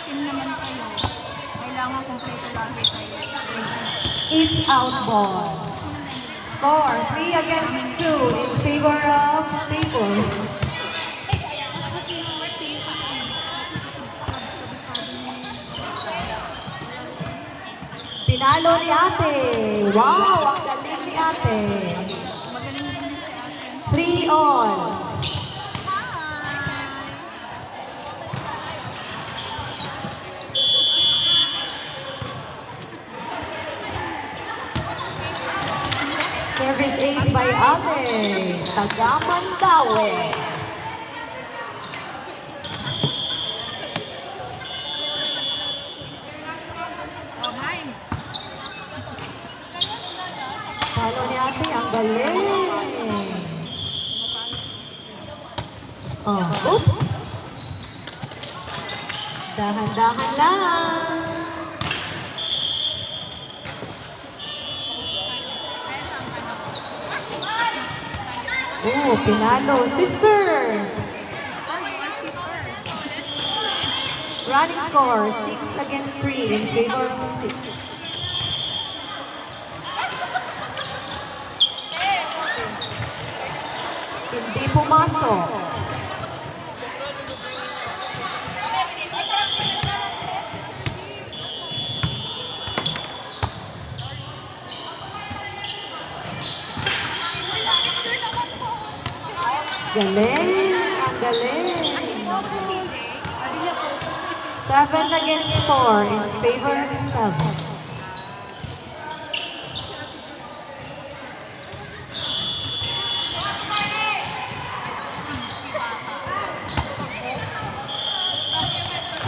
team naman kayo, kailangan kompleto lagi kayo. It's out ball. Score 3 against 2 in favor of Staples. Pinalo ni ate. Wow, ang galing ni ate. Magaling din si ate. 3 all. Service ace by ate. Tagamandawe. Oh, mine. Palo ni ate, ang galing. Oh, oops. Dahan-dahan lang. Oh, pinalo. Sister. Running score, 6 against 3 in favor of 6. Hindi pumasok. Galing, ang galing. 7 against 4 in favor of 7.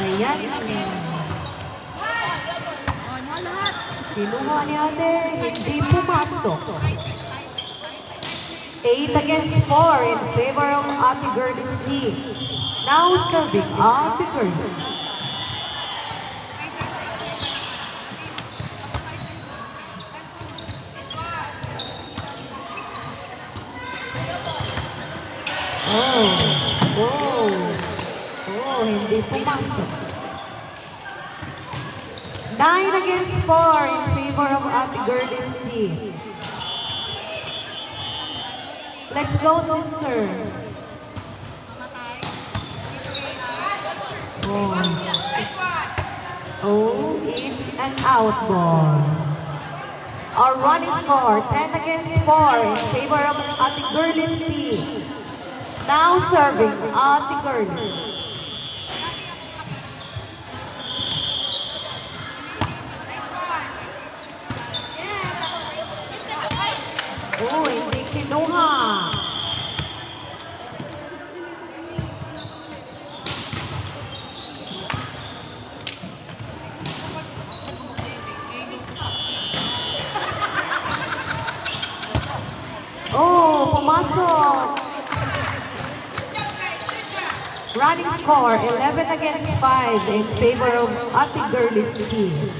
Ayan. Kinuha ni ate, hindi pumasok. 8 against 4 in favor of Ate Gertie's team. Now serving Ate Gertie. Hindi pumasok. 9 against 4 in favor of Ate Gertie's team. Let's go, sister. Oh, it's an out ball. Our running score, 10 against 4 in favor of Ate Gertie's team. Now serving Ate Gertie. Oh, hindi kinuha. Oh, pumasok. Running score, 11 against 5 in favor of Ate Gertie's team.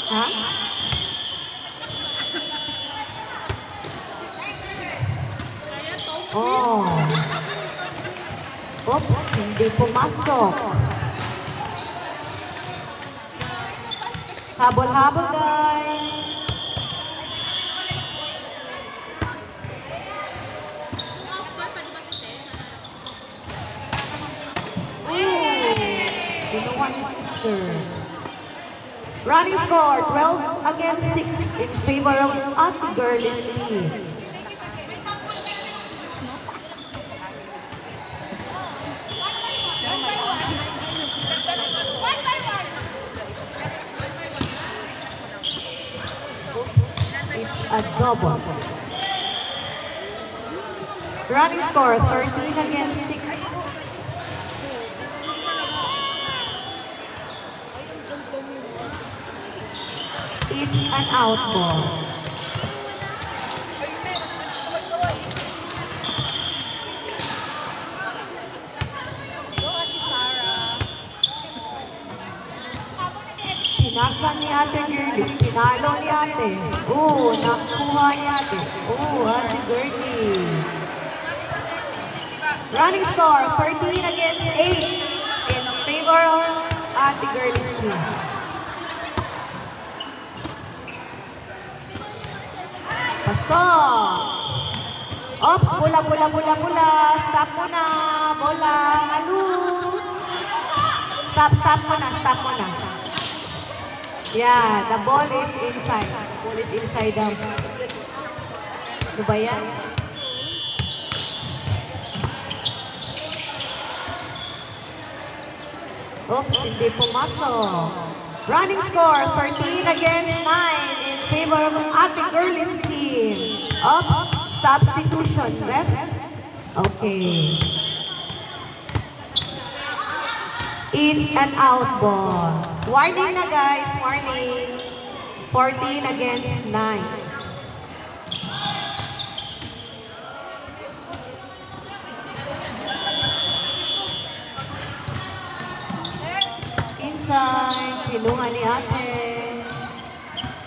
Huh? Oh. Oops, hindi pumasok. Habol-habol, guys. Kinuha ni sister. Running score, 12 against 6 in favor of Ate Gertie's team. It's a double. Running score, 13 against 6. It's an out ball. Pinasa ni Ate Gertie. Pinalo ni Ate. Oh, nakuha ni Ate. Oh, Ate Gertie. Running score, 13 against 8 in favor of Ate Girlies team. Pasok! Ops, bola. Stop muna. Bola, alu. Stop muna. Yeah, the ball is inside. The ball is inside the... Ano ba yan? Oops, hindi pumasok. Running score, 13 against 9 in favor of Ate Girlies team. Oops, substitution. Ref? Okay. It's an out ball. Warning na guys, warning. 14 against 9. Inside, kinuha ni ate.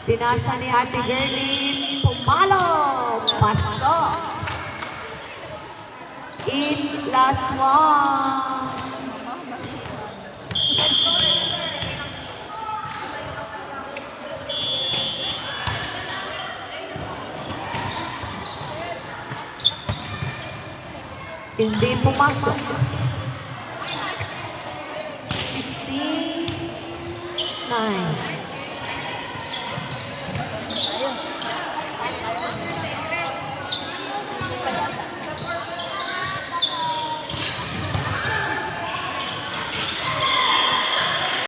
Pinasa ni Ate Girlie. Pumalo. Pasok. It's last one. Hindi pumasok. 16, 9.